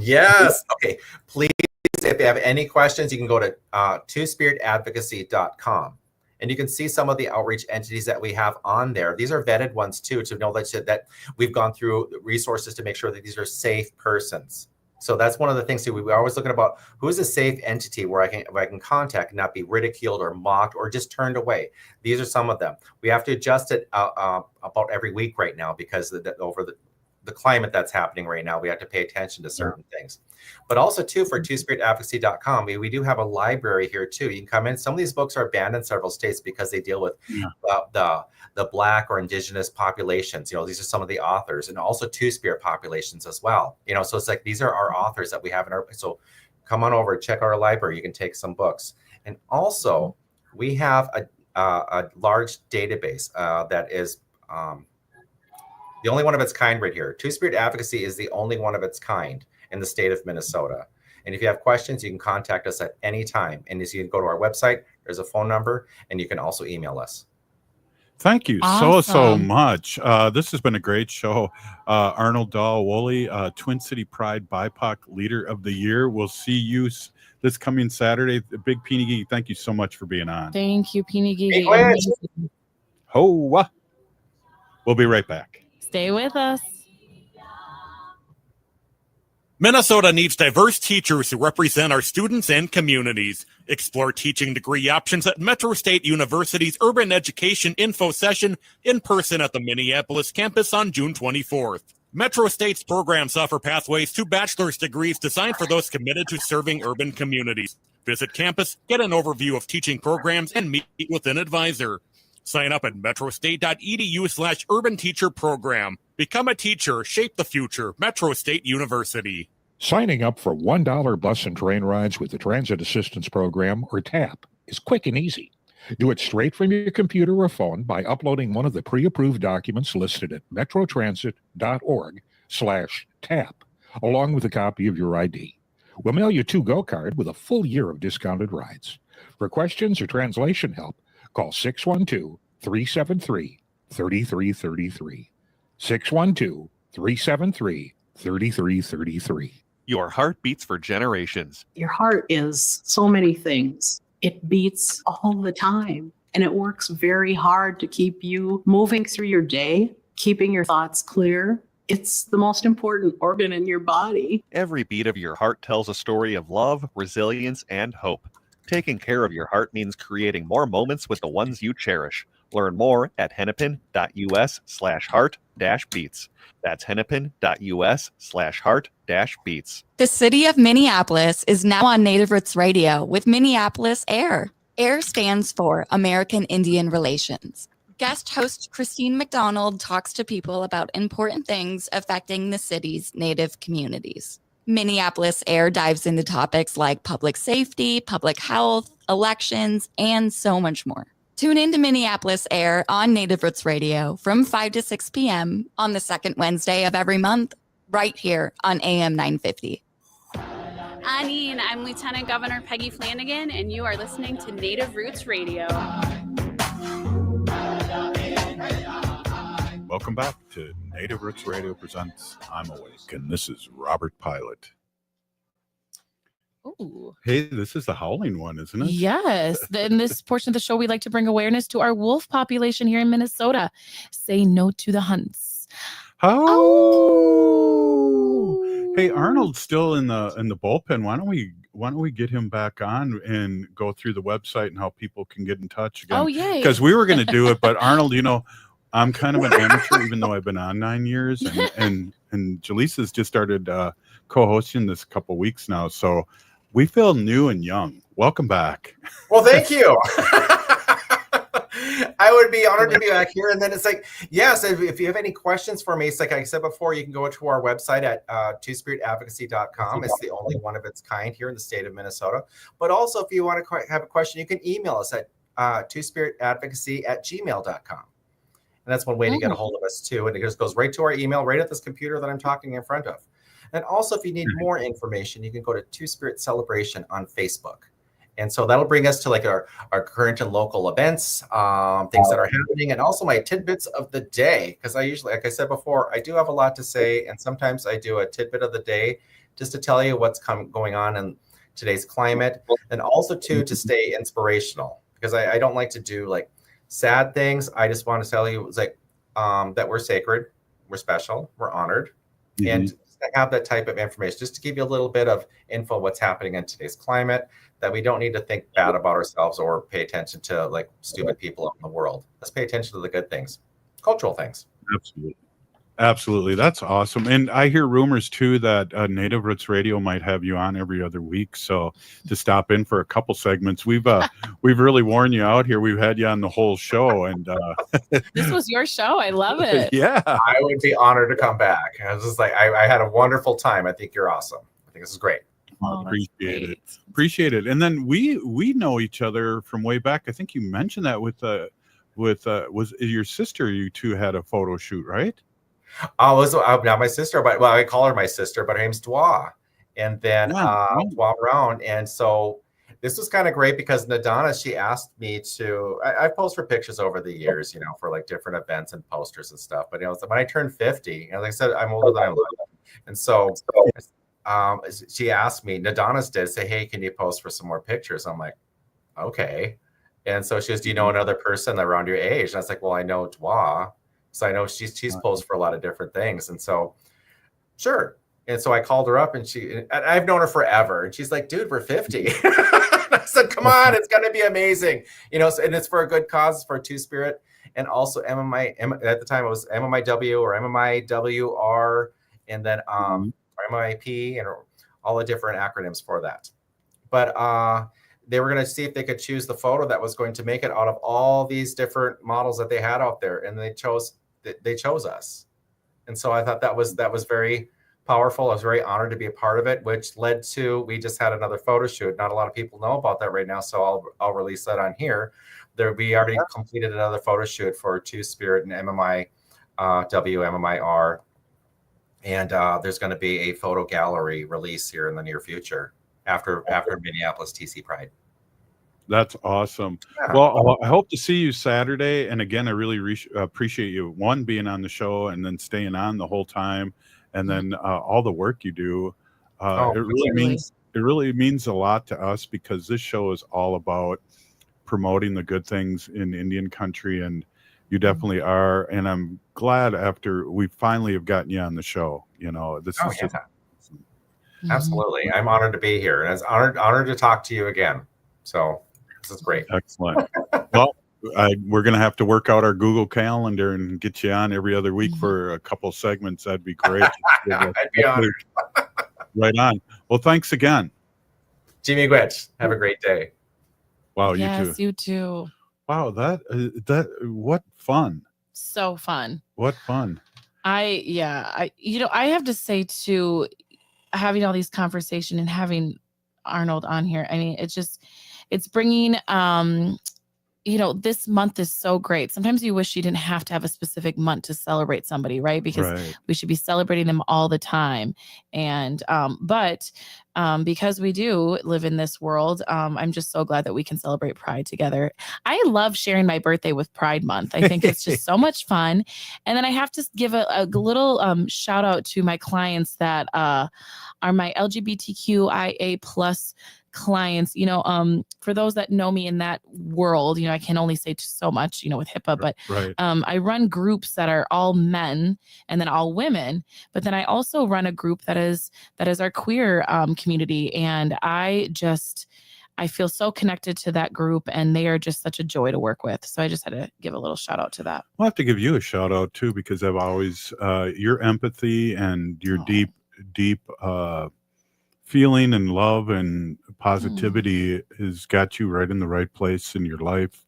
Yes. Okay. Please, if you have any questions, you can go to twospiritadvocacy.com. And you can see some of the outreach entities that we have on there. These are vetted ones too, to know that we've gone through resources to make sure that these are safe persons. So that's one of the things too. We're always looking about who's a safe entity where I can contact and not be ridiculed or mocked or just turned away. These are some of them. We have to adjust it about every week right now because over the climate that's happening right now, we have to pay attention to certain things. But also too, for twospiritadvocacy.com, we do have a library here too. You can come in. Some of these books are banned in several states because they deal with the Black or indigenous populations. These are some of the authors, and also Two-Spirit populations as well. So it's like, these are our authors that we have in our, so come on over, check our library. You can take some books. And also we have a large database that is the only one of its kind right here. Two-Spirit Advocacy is the only one of its kind in the state of Minnesota. And if you have questions, you can contact us at any time. And as you can go to our website, there's a phone number, and you can also email us. Thank you so much. This has been a great show. Arnold Dahl Woolley, Twin City Pride BIPOC Leader of the Year. We'll see you this coming Saturday. Big Peony Gigi, thank you so much for being on. Thank you, Peony Gigi. We'll be right back. Stay with us. Minnesota needs diverse teachers who represent our students and communities. Explore teaching degree options at Metro State University's Urban Education Info Session in person at the Minneapolis campus on June 24th. Metro State's programs offer pathways to bachelor's degrees designed for those committed to serving urban communities. Visit campus, get an overview of teaching programs, and meet with an advisor. Sign up at metrostate.edu/urban teacher program. Become a teacher, shape the future. Metro State University. Signing up for $1 bus and train rides with the Transit Assistance Program, or TAP, is quick and easy. Do it straight from your computer or phone by uploading one of the pre-approved documents listed at metrotransit.org/TAP, along with a copy of your ID. We'll mail you a to-go card with a full year of discounted rides. For questions or translation help, call 612-373-3333. 612-373-3333. Your heart beats for generations. Your heart is so many things. It beats all the time, and it works very hard to keep you moving through your day, keeping your thoughts clear. It's the most important organ in your body. Every beat of your heart tells a story of love, resilience, and hope. Taking care of your heart means creating more moments with the ones you cherish. Learn more at hennepin.us/heart-beats. That's hennepin.us/heart-beats. The city of Minneapolis is now on Native Roots Radio with Minneapolis AIR. AIR stands for American Indian Relations. Guest host Christine McDonald talks to people about important things affecting the city's Native communities. Minneapolis AIR dives into topics like public safety, public health, elections, and so much more. Tune in to Minneapolis AIR on Native Roots Radio from 5 to 6 p.m. on the second Wednesday of every month, right here on AM 950. Anine, I'm Lieutenant Governor Peggy Flanagan, and you are listening to Native Roots Radio. Welcome back to Native Roots Radio presents I'm Awake, and this is Robert Pilot. Ooh. Hey, this is the howling one, isn't it? Yes. In this portion of the show, we like to bring awareness to our wolf population here in Minnesota. Say no to the hunts. Oh. Hey, Arnold's still in the bullpen. Why don't we get him back on and go through the website and how people can get in touch again? Oh, yay. Because we were going to do it, but Arnold, I'm kind of an amateur, even though I've been on 9 years, and Jalisa's just started co-hosting this a couple weeks now, so we feel new and young. Welcome back. Well, thank you. I would be honored to be back here. And then it's like, yes, if you have any questions for me, it's like I said before, you can go to our website at twospiritadvocacy.com. It's the only one of its kind here in the state of Minnesota. But also, if you want to have a question, you can email us at twospiritadvocacy@gmail.com. And that's one way to get a hold of us too. And it just goes right to our email, right at this computer that I'm talking in front of. And also, if you need more information, you can go to Two Spirit Celebration on Facebook. And so that'll bring us to like our current and local events, things that are happening, and also my tidbits of the day. Because I usually, like I said before, I do have a lot to say. And sometimes I do a tidbit of the day just to tell you what's going on in today's climate. And also too, to stay inspirational, because I don't like to do like sad things. I just want to tell you it's like that we're sacred, we're special, we're honored. And have that type of information just to give you a little bit of info what's happening in today's climate, that we don't need to think bad about ourselves or pay attention to like stupid people out in the world. Let's pay attention to the good things, cultural things. Absolutely. That's awesome. And I hear rumors too that Native Roots Radio might have you on every other week. So to stop in for a couple segments, we've really worn you out here. We've had you on the whole show, and this was your show. I love it. Yeah, I would be honored to come back. I was just like, I had a wonderful time. I think you're awesome. I think this is great. Appreciate it. And then we know each other from way back. I think you mentioned that with was your sister. You two had a photo shoot, right? Not my sister, but I call her my sister, but her name's Dwa. And then Dwa Brown. And so this was kind of great because Nadana, she asked me to, I've posted for pictures over the years, for like different events and posters and stuff. But when I turned 50, and like I said, I'm older than I look. And so she asked me, Nadana's did say, hey, can you post for some more pictures? I'm like, okay. And so she goes, do you know another person around your age? And I was like, well, I know Dwa. So I know she's posed for a lot of different things. And so, sure. And so I called her up, and I've known her forever. And she's like, dude, we're 50. I said, come on, it's going to be amazing. You know, and it's for a good cause, for a Two-Spirit. And also MMI, at the time it was MMIW or MMIWR, and then MIP, and all the different acronyms for that. But they were going to see if they could choose the photo that was going to make it out of all these different models that they had out there. And they chose us. And so I thought that was very powerful. I was very honored to be a part of it, which led to, we just had another photo shoot. Not a lot of people know about that right now, so I'll release that on here. We already completed another photo shoot for Two-Spirit and MMIW, MMIR. And there's going to be a photo gallery release here in the near future after Minneapolis TC Pride. That's awesome. Yeah. Well, I hope to see you Saturday. And again, I really appreciate you, one, being on the show and then staying on the whole time. And then all the work you do. It really means a lot to us, because this show is all about promoting the good things in Indian country, and you definitely are. And I'm glad after we finally have gotten you on the show. You know, this is just awesome. Absolutely. I'm honored to be here, and it's honored to talk to you again. So this is great. Excellent. Well, we're going to have to work out our Google Calendar and get you on every other week for a couple segments. That'd be great. I'd be honored. Right on. Well, thanks again. Jimmy Gwitch. Have a great day. Wow, Yes, you too. Wow, what fun. So fun. What fun. I have to say too, having all these conversations and having Arnold on here, I mean, it's bringing, this month is so great. Sometimes you wish you didn't have to have a specific month to celebrate somebody, right? Because we should be celebrating them all the time. And, but because we do live in this world, I'm just so glad that we can celebrate Pride together. I love sharing my birthday with Pride Month. I think it's just so much fun. And then I have to give a little shout out to my clients that are my LGBTQIA plus clients. For those that know me in that world, I can only say so much, with HIPAA, but I run groups that are all men and then all women, but then I also run a group that is our queer community. And I feel so connected to that group, and they are just such a joy to work with. So I just had to give a little shout out to that. I'll have to give you a shout out too, because I've always, your empathy and your deep feeling and love and positivity has got you right in the right place in your life.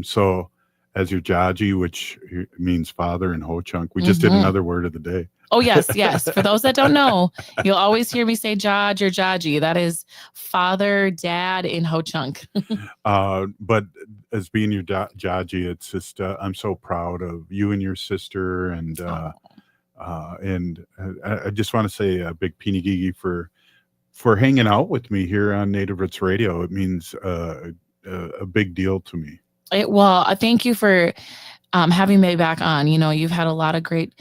So as your Jaji, which means father in Ho-Chunk, we just did another word of the day. Oh, yes. For those that don't know, you'll always hear me say Jaj or Jaji. That is father, dad in Ho-Chunk. But as being your Jaji, it's just, I'm so proud of you and your sister. And I just want to say a big Pinigigi for hanging out with me here on Native Roots Radio. It means a big deal to me. Well, thank you for having me back on. You've had a lot of great,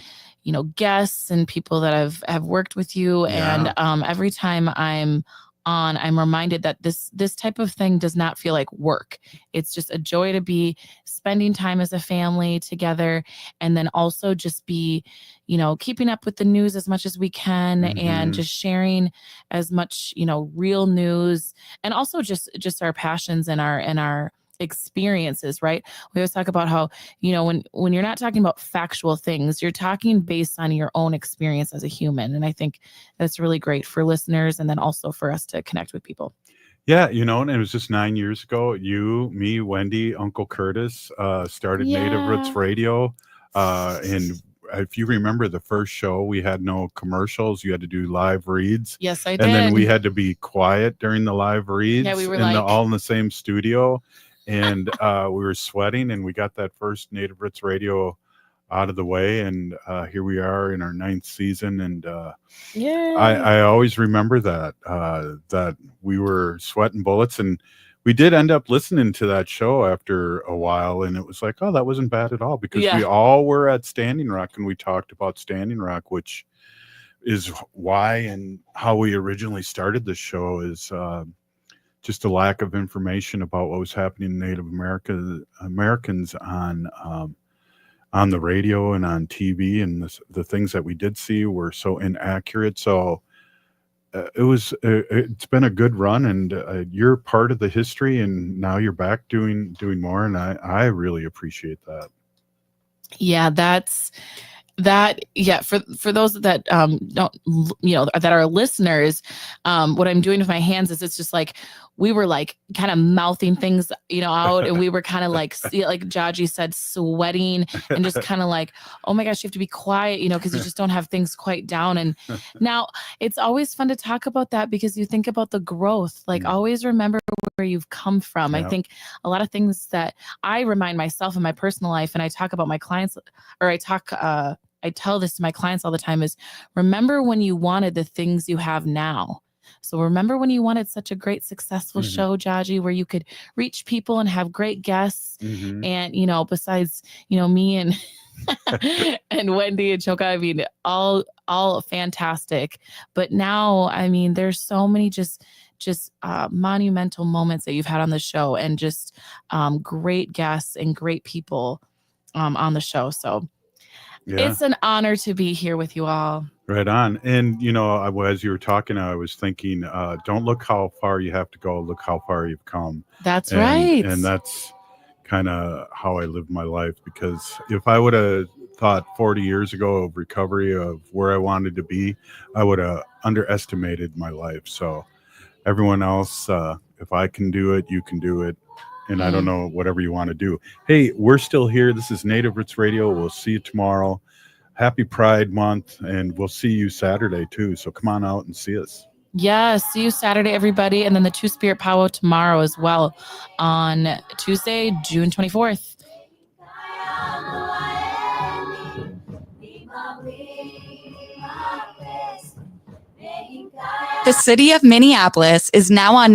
guests and people that have worked with you. Yeah. And every time I'm on, I'm reminded that this type of thing does not feel like work. It's just a joy to be spending time as a family together, and then also just be, keeping up with the news as much as we can, and just sharing as much, real news, and also just our passions and our experiences, right? We always talk about how, when you're not talking about factual things, you're talking based on your own experience as a human. And I think that's really great for listeners, and then also for us to connect with people. Yeah, and it was just 9 years ago. You, me, Wendy, Uncle Curtis started Native Roots Radio. And if you remember the first show, we had no commercials. You had to do live reads. Yes, I did. And then we had to be quiet during the live reads. Yeah, we were all in the same studio. And we were sweating, and we got that first Native Roots Radio out of the way. And here we are in our 9th season. And I always remember that we were sweating bullets. And we did end up listening to that show after a while. And it was like, oh, that wasn't bad at all. Because we all were at Standing Rock, and we talked about Standing Rock, which is why and how we originally started the show is just a lack of information about what was happening in Native Americans on on the radio and on TV, and the things that we did see were so inaccurate. So it's been a good run, and you're part of the history, and now you're back doing more, and I really appreciate that. Yeah, for those that don't, that are listeners, what I'm doing with my hands is, it's just like we were like kind of mouthing things out, and we were kind of like Jaji said, sweating, and just kind of like, oh my gosh, you have to be quiet, because you just don't have things quite down. And now it's always fun to talk about that, because you think about the growth, like always remember where you've come from. I think a lot of things that I remind myself in my personal life, and I talk about my clients, or I tell this to my clients all the time, is remember when you wanted the things you have now. So remember when you wanted such a great, successful show, Jaji, where you could reach people and have great guests. And, besides, me and and Wendy and Choka, I mean, all fantastic. But now, I mean, there's so many just monumental moments that you've had on the show, and just great guests and great people on the show. So it's an honor to be here with you all. Right on. And, as you were talking, I was thinking, don't look how far you have to go, look how far you've come. That's right. And that's kind of how I live my life, because if I would have thought 40 years ago of recovery, of where I wanted to be, I would have underestimated my life. So everyone else, if I can do it, you can do it. And I don't know, whatever you want to do. Hey, we're still here. This is Native Roots Radio. We'll see you tomorrow. Happy Pride Month, and we'll see you Saturday too. So come on out and see us. Yeah, see you Saturday, everybody. And then the Two Spirit Powwow tomorrow as well, on Tuesday, June 24th. The city of Minneapolis is now on